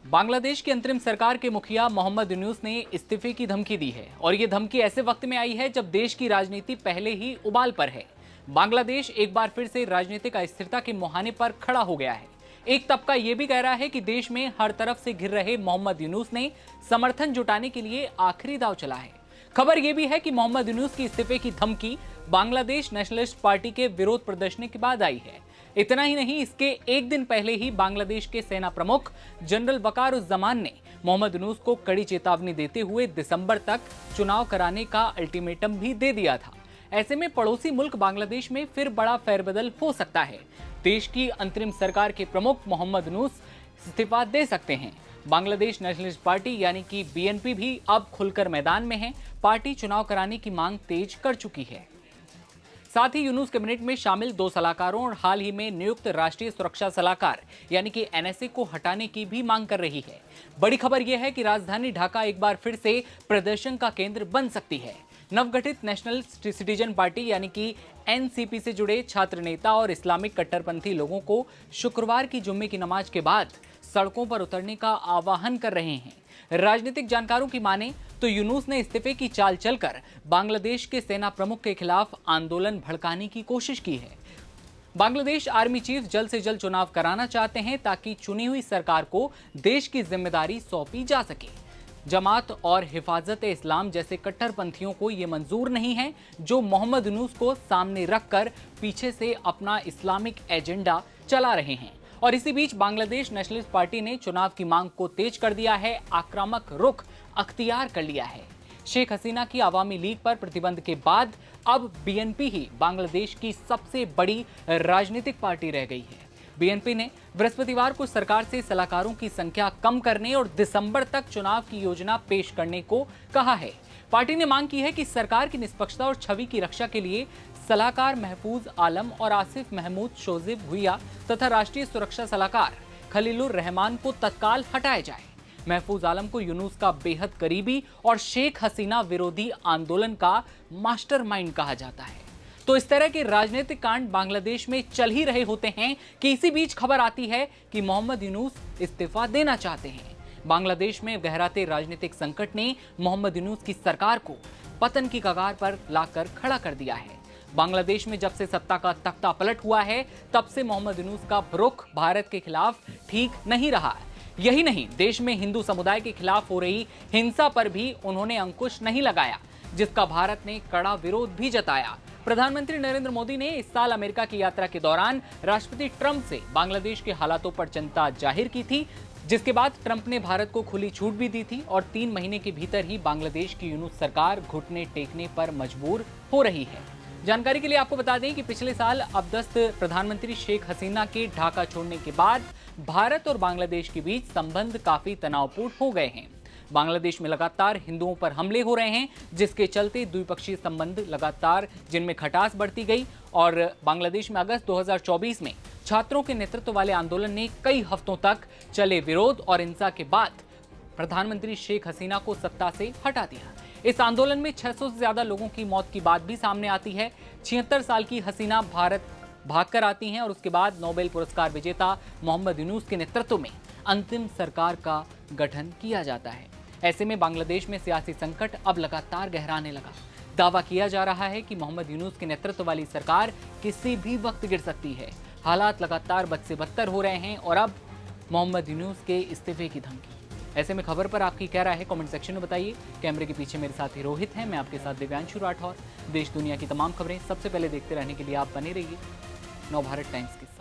बांग्लादेश की अंतरिम सरकार के मुखिया मोहम्मद यूनुस ने इस्तीफे की धमकी दी है और ये धमकी ऐसे वक्त में आई है जब देश की राजनीति पहले ही उबाल पर है। बांग्लादेश एक बार फिर से राजनीतिक अस्थिरता के मुहाने पर खड़ा हो गया है। एक तबका यह भी कह रहा है कि देश में हर तरफ से घिर रहे मोहम्मद यूनुस ने समर्थन जुटाने के लिए आखिरी दांव चला है। खबर यह भी है कि मोहम्मद यूनुस की इस्तीफे की धमकी बांग्लादेश नेशनलिस्ट पार्टी के विरोध प्रदर्शन के बाद आई है। इतना ही नहीं, इसके एक दिन पहले ही बांग्लादेश के सेना प्रमुख जनरल वकारुज्जमान ने मोहम्मद यूनुस को कड़ी चेतावनी देते हुए दिसंबर तक चुनाव कराने का अल्टीमेटम भी दे दिया था। ऐसे में पड़ोसी मुल्क बांग्लादेश में फिर बड़ा फेरबदल हो सकता है। देश की अंतरिम सरकार के प्रमुख मोहम्मद यूनुस इस्तीफा दे सकते हैं। बांग्लादेश नेशनलिस्ट पार्टी यानी कि बीएनपी भी अब खुलकर मैदान में है। पार्टी चुनाव कराने की मांग तेज कर चुकी है। साथ ही यूनुस कैबिनेट में शामिल 2 सलाहकारों और हाल ही में नियुक्त राष्ट्रीय सुरक्षा सलाहकार यानी कि एनएसए को हटाने की भी मांग कर रही है। बड़ी खबर यह है कि राजधानी ढाका एक बार फिर से प्रदर्शन का केंद्र बन सकती है। नवगठित नेशनल सिटीजन पार्टी यानी कि एनसीपी से जुड़े छात्र नेता और इस्लामिक कट्टरपंथी लोगों को शुक्रवार की जुम्मे की नमाज के बाद सड़कों पर उतरने का आह्वान कर रहे हैं। राजनीतिक जानकारों की माने तो यूनुस ने इस्तीफे की चाल चलकर बांग्लादेश के सेना प्रमुख के खिलाफ आंदोलन भड़काने की कोशिश की है। बांग्लादेश आर्मी चीफ जल्द से जल्द चुनाव कराना चाहते हैं ताकि चुनी हुई सरकार को देश की जिम्मेदारी सौंपी जा सके। जमात और हिफाजत इस्लाम जैसे कट्टरपंथियों को यह मंजूर नहीं है, जो मोहम्मद यूनुस को सामने रखकर पीछे से अपना इस्लामिक एजेंडा चला रहे हैं। और इसी बीच बांग्लादेश नेशनलिस्ट पार्टी ने चुनाव की मांग को तेज कर दिया है, आक्रामक रुख अख्तियार कर लिया है। शेख हसीना की आवामी लीग पर प्रतिबंध के बाद अब बीएनपी ही बांग्लादेश की सबसे बड़ी राजनीतिक पार्टी रह गई है। बीएनपी ने बृहस्पतिवार को सरकार से सलाहकारों की संख्या कम करने और दिसंबर तक चुनाव की योजना पेश करने को कहा है। पार्टी ने मांग की है कि सरकार की निष्पक्षता और छवि की रक्षा के लिए सलाहकार महफूज आलम और आसिफ महमूद शोजिब भुइया तथा राष्ट्रीय सुरक्षा सलाहकार खलीलुर रहमान को तत्काल हटाया जाए। महफूज आलम को यूनुस का बेहद करीबी और शेख हसीना विरोधी आंदोलन का मास्टरमाइंड कहा जाता है। तो इस तरह के राजनीतिक कांड बांग्लादेश में चल ही रहे होते हैं कि इसी बीच खबर आती है कि मोहम्मद यूनुस इस्तीफा देना चाहते हैं। बांग्लादेश में गहराते राजनीतिक संकट ने मोहम्मद यूनुस की सरकार को पतन की कगार पर लाकर खड़ा कर दिया है। बांग्लादेश में जब से सत्ता का तख्ता पलट हुआ है, तब से मोहम्मद यूनुस का रुख भारत के खिलाफ ठीक नहीं रहा। यही नहीं, देश में हिंदू समुदाय के खिलाफ हो रही हिंसा पर भी उन्होंने अंकुश नहीं लगाया, जिसका भारत ने कड़ा विरोध भी जताया। प्रधानमंत्री नरेंद्र मोदी ने इस साल अमेरिका की यात्रा के दौरान राष्ट्रपति ट्रंप से बांग्लादेश के हालातों पर चिंता जाहिर की थी, जिसके बाद ट्रंप ने भारत को खुली छूट भी दी थी और 3 महीने के भीतर ही बांग्लादेश की यूनुस सरकार घुटने टेकने पर मजबूर हो रही है। जानकारी के लिए आपको बता दें कि पिछले साल अपदस्थ प्रधानमंत्री शेख हसीना के ढाका छोड़ने के बाद भारत और बांग्लादेश के बीच संबंध काफी तनावपूर्ण हो गए हैं। बांग्लादेश में लगातार हिंदुओं पर हमले हो रहे हैं, जिसके चलते द्विपक्षीय संबंध लगातार जिनमें खटास बढ़ती गई। और बांग्लादेश में अगस्त 2024 में छात्रों के नेतृत्व वाले आंदोलन ने कई हफ्तों तक चले विरोध और हिंसा के बाद प्रधानमंत्री शेख हसीना को सत्ता से हटा दिया। इस आंदोलन में 600 से ज्यादा लोगों की मौत की बात भी सामने आती है। 76 साल की हसीना भारत भागकर आती हैं और उसके बाद नोबेल पुरस्कार विजेता मोहम्मद यूनुस के नेतृत्व में अंतिम सरकार का गठन किया जाता है। ऐसे में बांग्लादेश में सियासी संकट अब लगातार गहराने लगा। दावा किया जा रहा है कि मोहम्मद यूनुस के नेतृत्व वाली सरकार किसी भी वक्त गिर सकती है। हालात लगातार बद से बदतर हो रहे हैं और अब मोहम्मद यूनुस के इस्तीफे की धमकी। ऐसे में खबर पर आपकी क्या राय है, कमेंट सेक्शन में बताइए। कैमरे के पीछे मेरे साथी रोहित हैं, मैं आपके साथ दिव्यांशु राठौर। देश दुनिया की तमाम खबरें सबसे पहले देखते रहने के लिए आप बने रहिए नवभारत टाइम्स के साथ।